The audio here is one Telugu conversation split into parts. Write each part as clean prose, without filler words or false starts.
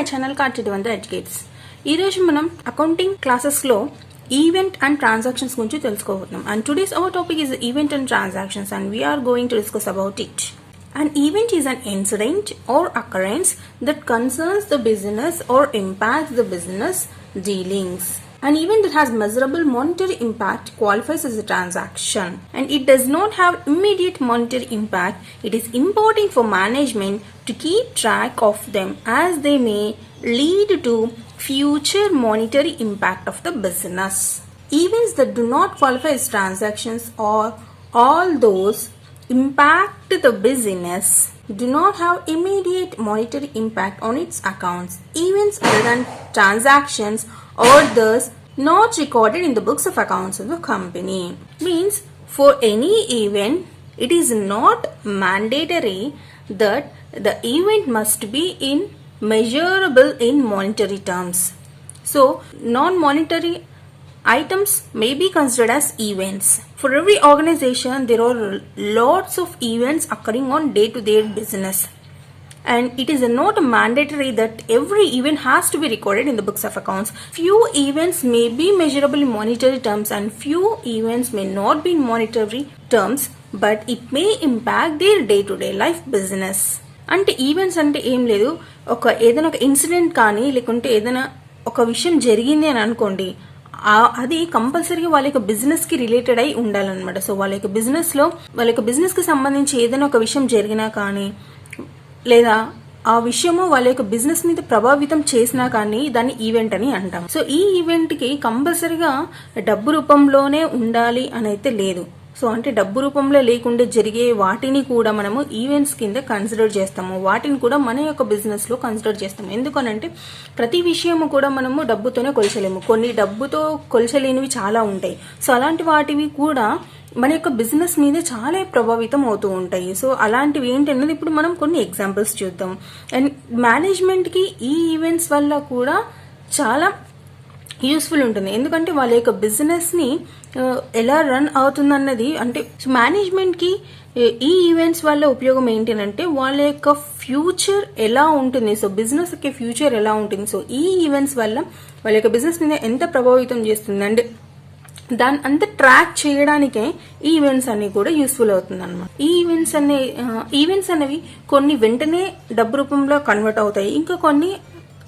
My channel కార్తివంత educates. ఈ రోజు మనం అకౌంటింగ్ క్లాసెస్ లో ఈవెంట్ అండ్ ట్రాన్సాక్షన్స్ గురించి తెలుసుకోబోతున్నాం. And today's our topic is event and transactions and we are going to discuss about it. An event is an incident or occurrence that concerns the business or impacts the business dealings. An event that has measurable monetary impact qualifies as a transaction, and it does not have immediate monetary impact. It is important for management to keep track of them as they may lead to future monetary impact of the business. Events that do not qualify as transactions are all those impact the business do not have immediate monetary impact on its accounts. Events other than transactions are thus not recorded in the books of accounts of the company. Means for any event, it is not mandatory that the event must be in measurable in monetary terms. So non-monetary items may be considered as events. For every organization, there are lots of events occurring on day-to-day business. And it is not mandatory that every event has to be recorded in the books of accounts. Few events may be measurable in monetary terms and few events may not be in monetary terms, but it may impact their day-to-day life business. అంటే ఈవెంట్స్ అంటే ఏం లేదు, ఏదైనా ఒక ఇన్సిడెంట్ కానీ లేకుంటే ఏదైనా ఒక విషయం జరిగింది అని అనుకోండి, అది కంపల్సరీగా వాళ్ళ యొక్క బిజినెస్ కి రిలేటెడ్ అయి ఉండాలన్నమాట. సో వాళ్ళ యొక్క బిజినెస్ కి సంబంధించి ఏదైనా ఒక విషయం జరిగినా కానీ లేదా ఆ విషయము వాళ్ళ యొక్క బిజినెస్ మీద ప్రభావితం చేసినా కానీ దాన్ని ఈవెంట్ అని అంటాం. సో ఈ ఈవెంట్ కి కంపల్సరీగా డబ్బు రూపంలోనే ఉండాలి అని అయితే లేదు. సో అంటే డబ్బు రూపంలో లేకుండా జరిగే వాటిని కూడా మనము ఈవెంట్స్ కింద కన్సిడర్ చేస్తాము, వాటిని కూడా మన యొక్క బిజినెస్ లో కన్సిడర్ చేస్తాము. ఎందుకనంటే ప్రతి విషయము కూడా మనము డబ్బుతోనే కొలిచలేము, కొన్ని డబ్బుతో కొలిచలేనివి చాలా ఉంటాయి. సో అలాంటి వాటివి కూడా మన యొక్క బిజినెస్ మీద చాలా ప్రభావితం అవుతూ ఉంటాయి. సో అలాంటివి ఏంటన్నది ఇప్పుడు మనం కొన్ని ఎగ్జాంపుల్స్ చూద్దాం. అండ్ మేనేజ్మెంట్ కి ఈ ఈవెంట్స్ వల్ల కూడా చాలా యూస్ఫుల్ ఉంటుంది, ఎందుకంటే వాళ్ళ యొక్క బిజినెస్ ని ఎలా రన్ అవుతుందన్నది. అంటే మేనేజ్మెంట్ కి ఈ ఈవెంట్స్ వల్ల ఉపయోగం ఏంటంటే వాళ్ళ యొక్క ఫ్యూచర్ ఎలా ఉంటుంది, సో బిజినెస్ కి ఫ్యూచర్ ఎలా ఉంటుంది, సో ఈ ఈవెంట్స్ వల్ల వాళ్ళ యొక్క బిజినెస్ మీద ఎంత ప్రభావితం చేస్తుంది అంటే దాని అంతా ట్రాక్ చేయడానికే ఈ ఈవెంట్స్ అన్ని కూడా యూస్ఫుల్ అవుతుంది అనమాట. ఈ ఈవెంట్స్ అనేవి కొన్ని వెంటనే డబ్బు రూపంలో కన్వర్ట్ అవుతాయి, ఇంకా కొన్ని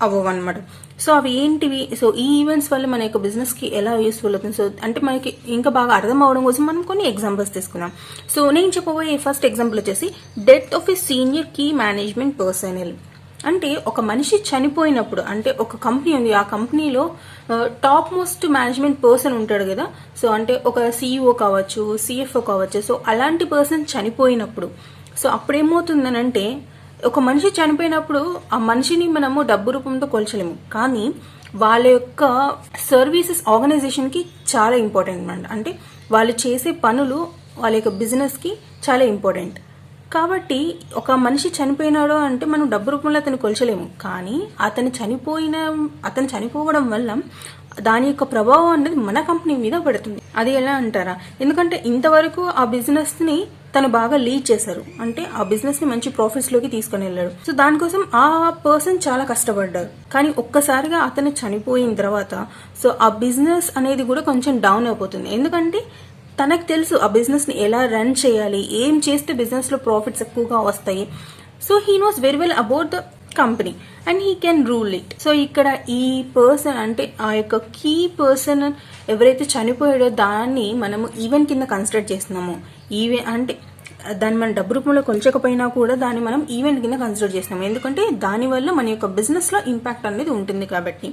అవ్వవు అనమాట. సో అవి ఏంటివి, సో ఈ ఈవెంట్స్ వల్ల మన యొక్క బిజినెస్ కి ఎలా యూస్ఫుల్ అవుతుంది, సో అంటే మనకి ఇంకా బాగా అర్థం అవడం కోసం మనం కొన్ని ఎగ్జాంపుల్స్ తీసుకుందాం. సో నేను చెప్పబోయే ఫస్ట్ ఎగ్జాంపుల్ వచ్చేసి death of a senior key management personnel. అంటే ఒక మనిషి చనిపోయినప్పుడు, అంటే ఒక కంపెనీ ఉంది, ఆ కంపెనీలో టాప్ మోస్ట్ మేనేజ్మెంట్ పర్సన్ ఉంటాడు కదా. సో అంటే ఒక సిఇఓ కావచ్చు, సిఎఫ్ఓ కావచ్చు. సో అలాంటి పర్సన్ చనిపోయినప్పుడు, సో అప్పుడేమవుతుందనంటే ఒక మనిషి చనిపోయినప్పుడు ఆ మనిషిని మనము డబ్బు రూపంతో కొల్చలేము, కానీ వాళ్ళ యొక్క సర్వీసెస్ ఆర్గనైజేషన్ కి చాలా ఇంపార్టెంట్ అన్నమాట. అంటే వాళ్ళు చేసే పనులు వాళ్ళ యొక్క బిజినెస్ కి చాలా ఇంపార్టెంట్. కాబట్టి ఒక మనిషి చనిపోయినాడు అంటే మనం డబ్బు రూపంలో అతను కొల్చలేము, కానీ అతను చనిపోవడం వల్ల దాని యొక్క ప్రభావం అనేది మన కంపెనీ మీద పడుతుంది. అది ఎలా అంటారా, ఎందుకంటే ఇంతవరకు ఆ బిజినెస్ ని తను బాగా లీడ్ చేశారు, అంటే ఆ బిజినెస్ ని మంచి ప్రాఫిట్స్ లోకి తీసుకుని వెళ్ళాడు. సో దానికోసం ఆ పర్సన్ చాలా కష్టపడ్డారు, కానీ ఒక్కసారిగా అతను చనిపోయిన తర్వాత సో ఆ బిజినెస్ అనేది కూడా కొంచెం డౌన్ అయిపోతుంది. ఎందుకంటే తనకు తెలుసు ఆ బిజినెస్ ని ఎలా రన్ చేయాలి, ఏం చేస్తే బిజినెస్ లో ప్రాఫిట్స్ ఎక్కువగా వస్తాయి. So he knows very well about the company and he can rule it. So ఇక్కడ ఈ పర్సన్ అంటే ఆ యొక్క కీ పర్సన్ ఎవరైతే చనిపోయాడో దాన్ని మనము ఈవెంట్ కింద కన్సిడర్ చేస్తున్నాము. అంటే దాన్ని మనం డబ్బు రూపంలో కొల్చకపోయినా కూడా దాన్ని మనం ఈవెంట్ కింద కన్సిడర్ చేస్తున్నాము, ఎందుకంటే దానివల్ల మన యొక్క బిజినెస్ లో ఇంపాక్ట్ అనేది ఉంటుంది కాబట్టి.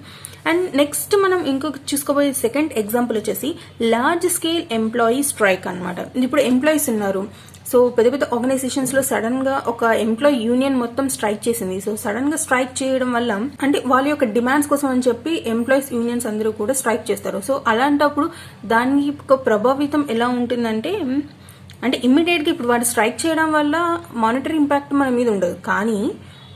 అండ్ నెక్స్ట్ మనం ఇంకొక చూసుకోబోయే సెకండ్ ఎగ్జాంపుల్ వచ్చేసి లార్జ్ స్కేల్ ఎంప్లాయీ స్ట్రైక్ అనమాట. ఇప్పుడు ఎంప్లాయీస్ ఉన్నారు, సో పెద్ద పెద్ద ఆర్గనైజేషన్స్ లో సడన్ గా ఒక ఎంప్లాయీ యూనియన్ మొత్తం స్ట్రైక్ చేసింది. సో సడన్ గా స్ట్రైక్ చేయడం వల్ల అంటే వాళ్ళ యొక్క డిమాండ్స్ కోసం అని చెప్పి ఎంప్లాయీస్ యూనియన్స్ అందరూ కూడా స్ట్రైక్ చేస్తారు. సో అలాంటప్పుడు దాని యొక్క ప్రభావితం ఎలా ఉంటుందంటే, అంటే ఇమ్మీడియట్ గా ఇప్పుడు వాడు స్ట్రైక్ చేయడం వల్ల మానిటరీ ఇంపాక్ట్ మన మీద ఉండదు, కానీ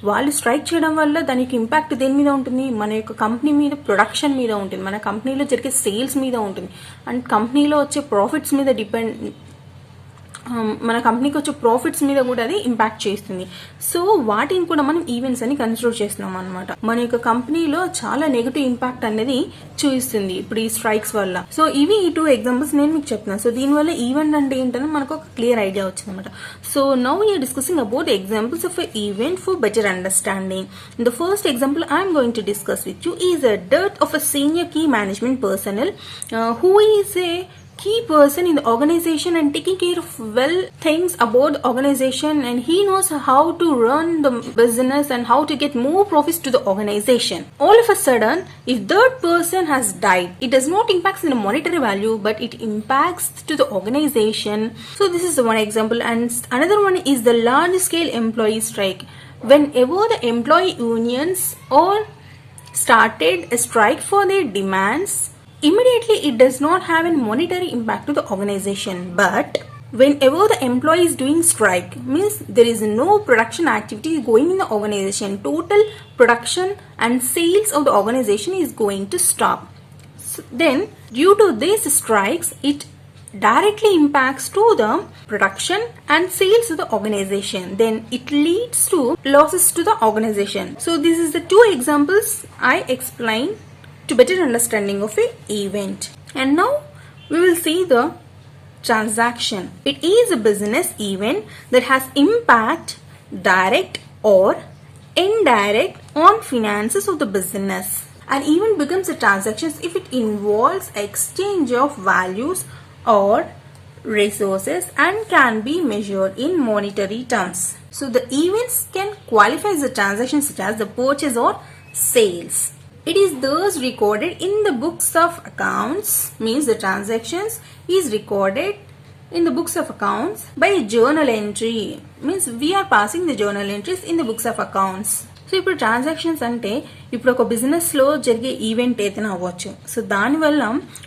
వాళ్ళు స్ట్రైక్ చేయడం వల్ల దానికి ఇంపాక్ట్ దేని మీద ఉంటుంది, మన యొక్క కంపెనీ మీద, ప్రొడక్షన్ మీద ఉంటుంది, మన కంపెనీలో జరిగే సేల్స్ మీద ఉంటుంది, అండ్ కంపెనీలో వచ్చే ప్రాఫిట్స్ మీద మన కంపెనీకి వచ్చే ప్రాఫిట్స్ మీద కూడా అది ఇంపాక్ట్ చేస్తుంది. సో వాటిని కూడా మనం ఈవెంట్స్ అని కన్సిడర్ చేస్తున్నాం అనమాట. మన యొక్క కంపెనీలో చాలా నెగటివ్ ఇంపాక్ట్ అనేది చూపిస్తుంది ఇప్పుడు ఈ స్ట్రైక్స్ వల్ల. సో ఇవి ఈ 2 ఎగ్జాంపుల్స్ నేను మీకు చెప్తున్నాను. సో దీనివల్ల ఈవెంట్ అంటే ఏంటని మనకు ఒక క్లియర్ ఐడియా వచ్చింది అనమాట. So now we are discussing about examples of event for better understanding. The first example I'm going to discuss with you is a death of a senior key management personnel who is a key person in the organization and taking care of well things about the organization, and he knows how to run the business and how to get more profits to the organization. All of a sudden, if that person has died, it does not impact in the monetary value, but it impacts to the organization. So this is one example, and another one is the large scale employee strike. Whenever the employee unions or started a strike for their demands, immediately it does not have a monetary impact to the organization. But whenever the employee is doing strike, means there is no production activity going in the organization. Total production and sales of the organization is going to stop. So then due to these strikes, it directly impacts to the production and sales of the organization. Then it leads to losses to the organization. So this is the 2 examples I explained to better understanding of an event. And now we will see the transaction. It is a business event that has impact, direct or indirect, on finances of the business. An event becomes a transaction if it involves exchange of values or resources and can be measured in monetary terms. So the events can qualify as a transaction such as the purchase or sales. It is thus recorded in the books of accounts, means the transactions is recorded in the books of accounts by a journal entry, means we are passing the journal entries in the books of accounts. So ఇప్పుడు ట్రాన్సాక్షన్స్ అంటే ఇప్పుడు ఒక బిజినెస్లో జరిగే ఈవెంట్ ఏదైనా అవ్వచ్చు. సో దానివల్ల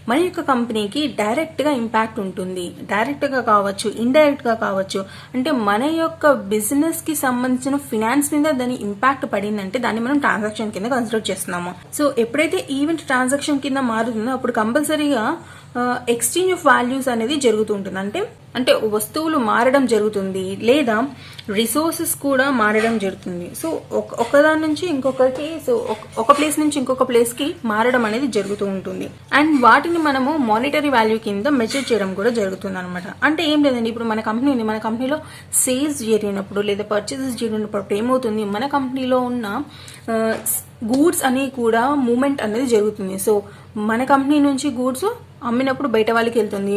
మన యొక్క కంపెనీకి డైరెక్ట్గా ఇంపాక్ట్ ఉంటుంది. డైరెక్ట్గా కావచ్చు, ఇండైరెక్ట్గా కావచ్చు. అంటే మన యొక్క బిజినెస్కి సంబంధించిన ఫినాన్స్ మీద దాని ఇంపాక్ట్ పడిందంటే దాన్ని మనం ట్రాన్సాక్షన్ కింద కన్సిడర్ చేస్తున్నాము. సో ఎప్పుడైతే ఈవెంట్ ట్రాన్సాక్షన్ కింద మారుతుందో అప్పుడు కంపల్సరీగా ఎక్స్చేంజ్ ఆఫ్ వాల్యూస్ అనేది జరుగుతుంటుంది. అంటే వస్తువులు మారడం జరుగుతుంది, లేదా రిసోర్సెస్ కూడా మారడం జరుగుతుంది. సో ఒకదాని నుంచి ఇంకొకరికి, సో ఒక ప్లేస్ నుంచి ఇంకొక ప్లేస్ కి మారడం అనేది జరుగుతూ ఉంటుంది. అండ్ వాటిని మనము మానిటరీ వాల్యూ కింద మెజర్ చేయడం కూడా జరుగుతుంది అనమాట. అంటే ఏం లేదండి, ఇప్పుడు మన కంపెనీ ఉంది, మన కంపెనీలో సేల్స్ జరిగినప్పుడు లేదా పర్చేసెస్ జరిగినప్పుడు ఏమవుతుంది, మన కంపెనీలో ఉన్న గూడ్స్ అని కూడా మూవ్మెంట్ అనేది జరుగుతుంది. సో మన కంపెనీ నుంచి గూడ్స్ అమ్మినప్పుడు బయట వాళ్ళకి వెళ్తుంది,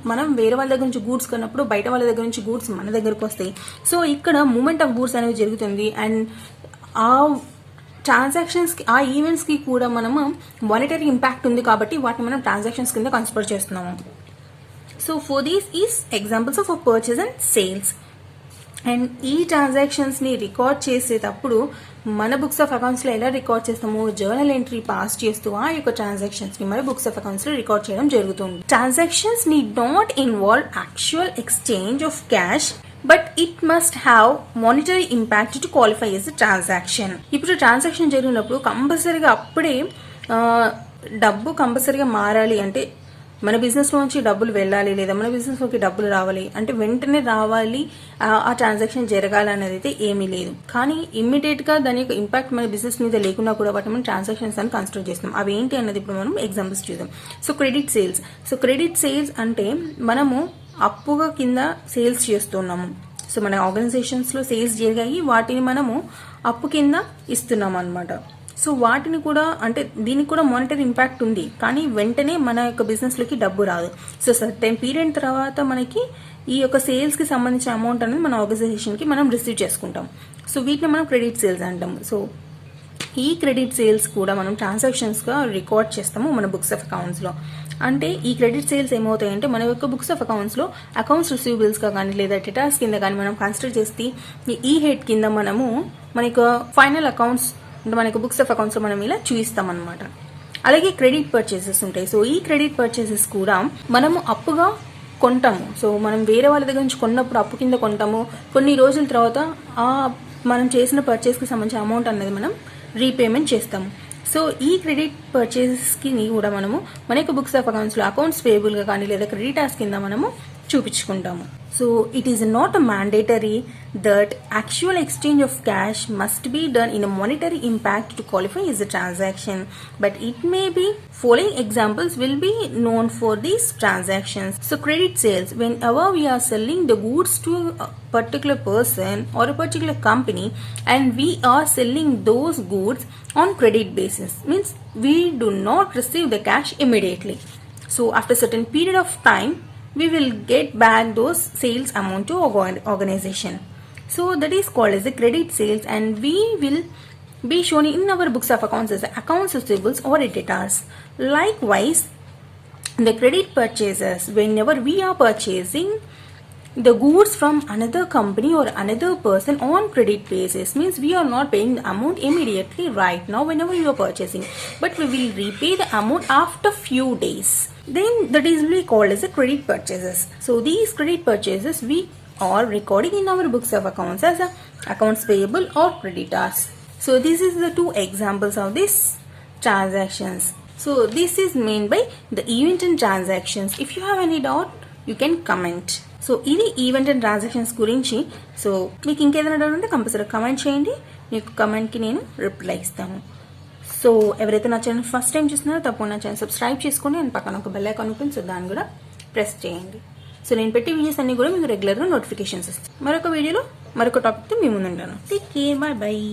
మనం వేరే వాళ్ళ దగ్గర నుంచి గూడ్స్ కొన్నప్పుడు బయట వాళ్ళ దగ్గర నుంచి గూడ్స్ మన దగ్గరకు వస్తాయి. సో ఇక్కడ మూవ్మెంట్ ఆఫ్ గూడ్స్ అనేది జరుగుతుంది. అండ్ ఆ ట్రాన్సాక్షన్స్కి, ఆ ఈవెంట్స్కి కూడా మనము మానిటరీ ఇంపాక్ట్ ఉంది కాబట్టి వాటిని మనం ట్రాన్సాక్షన్స్ కింద కన్సిడర్ చేస్తున్నాము. So for these is examples of purchase and sales. And ఈ ట్రాన్సాక్షన్స్ని రికార్డ్ చేసేటప్పుడు మన బుక్స్ ఆఫ్ అకౌంట్స్లో ఎలా రికార్డ్ చేస్తాము, జర్నల్ ఎంట్రీ పాస్ చేస్తూ ఆ యొక్క ట్రాన్సాక్షన్స్ని మన బుక్స్ ఆఫ్ అకౌంట్స్లో రికార్డ్ చేయడం జరుగుతుంది. Transactions need not involve actual exchange of cash, but it must have monetary impact to qualify as a transaction. ఇప్పుడు ట్రాన్సాక్షన్ జరిగినప్పుడు కంపల్సరీగా అప్పుడే డబ్బు కంపల్సరీగా మారాలి, అంటే మన బిజినెస్లోంచి డబ్బులు వెళ్ళాలి లేదా మన బిజినెస్లోకి డబ్బులు రావాలి అంటే వెంటనే రావాలి, ఆ ట్రాన్సాక్షన్ జరగాలనేది అయితే ఏమీ లేదు. కానీ ఇమ్మీడియట్గా దాని యొక్క ఇంపాక్ట్ మన బిజినెస్ మీద లేకున్నా కూడా వాటిని మనం ట్రాన్సాక్షన్స్ అని కన్సిడర్ చేస్తాం. అవి ఏంటి అన్నది ఇప్పుడు మనం ఎగ్జాంపుల్స్ చూద్దాం. So credit sales. So credit sales అంటే మనము అప్పుగా కింద సేల్స్ చేస్తున్నాము. సో మన ఆర్గనైజేషన్స్లో సేల్స్ జరిగాయి, వాటిని మనము అప్పు కింద ఇస్తున్నాం అనమాట. సో వాటిని కూడా, అంటే దీనికి కూడా మానిటరీ ఇంపాక్ట్ ఉంది, కానీ వెంటనే మన యొక్క బిజినెస్లోకి డబ్బు రాదు. సో సర్టెన్ పీరియడ్ తర్వాత మనకి ఈ యొక్క సేల్స్కి సంబంధించిన అమౌంట్ అనేది మన ఆర్గనైజేషన్కి మనం రిసీవ్ చేసుకుంటాం. సో వీటిని మనం క్రెడిట్ సేల్స్ అంటాము. సో ఈ క్రెడిట్ సేల్స్ కూడా మనం ట్రాన్సాక్షన్స్గా రికార్డ్ చేస్తాము మన బుక్స్ ఆఫ్ అకౌంట్స్లో. అంటే ఈ క్రెడిట్ సేల్స్ ఏమవుతాయంటే మన యొక్క బుక్స్ ఆఫ్ అకౌంట్స్లో అకౌంట్స్ రిసీవబుల్స్గా కానీ లేదా డేటాస్ కింద కానీ మనం కన్సిడర్ చేస్తే ఈ హెడ్ కింద మనము మన యొక్క ఫైనల్ అకౌంట్స్ మనకు బుక్స్ ఆఫ్ అకౌంట్స్లో మనం ఇలా చూపిస్తాం అనమాట. అలాగే క్రెడిట్ పర్చేసెస్ ఉంటాయి. సో ఈ క్రెడిట్ పర్చేసెస్ కూడా మనము అప్పుగా కొంటాము. సో మనం వేరే వాళ్ళ దగ్గర నుంచి కొన్నప్పుడు అప్పు కింద కొంటాము. కొన్ని రోజుల తర్వాత మనం చేసిన పర్చేస్కి సంబంధించిన అమౌంట్ అనేది మనం రీపేమెంట్ చేస్తాము. సో ఈ క్రెడిట్ పర్చేసెస్కి కూడా మనము మన యొక్క బుక్స్ ఆఫ్ అకౌంట్స్లో అకౌంట్స్ పేయబుల్గా కానీ లేదా క్రెడిటార్స్ కింద మనము చూపించుకుంటాము. So it is not mandatory that actual exchange of cash must be done in a monetary impact to qualify as a transaction, but it may be following examples will be known for these transactions. So credit sales, whenever we are selling the goods to a particular person or a particular company and we are selling those goods on credit basis, means we do not receive the cash immediately. So after certain period of time we will get back those sales amount to organization. So that is called as the credit sales, and we will be shown in our books of accounts as accounts receivables or debtors. Likewise, the credit purchases, whenever we are purchasing the goods from another company or another person on credit basis, means we are not paying the amount immediately right now whenever you are purchasing, but we will repay the amount after few days. Then that is really called as the credit purchases. So these credit purchases we are recording in our books of accounts as accounts payable or creditors. So this is the two examples of these transactions. So this is meant by the event and transactions. If you have any doubt, you can comment. So ఇది ఈవెంట్ అండ్ ట్రాన్సాక్షన్స్ గురించి. సో మీకు ఇంకేదైనా డౌట్ ఉంటే కంపల్సరీ కమెంట్ చేయండి, మీకు కమెంట్కి నేను రిప్లై ఇస్తాను. సో ఎవరైతే నా ఛానల్ ఫస్ట్ టైం చూస్తున్నారో తప్పకుండా నా ఛానల్ సబ్స్క్రైబ్ చేసుకోండి, అండ్ పక్కన ఒక బెల్ ఐకాన్ ఉంటుంది, సో దాన్ని కూడా ప్రెస్ చేయండి. సో నేను పెట్టే వీడియోస్ అన్ని కూడా మీకు రెగ్యులర్గా నోటిఫికేషన్స్ వస్తాయి. మరొక వీడియోలో మరొక టాపిక్తో మీ ముందు ఉంటాను. Take care, bye bye.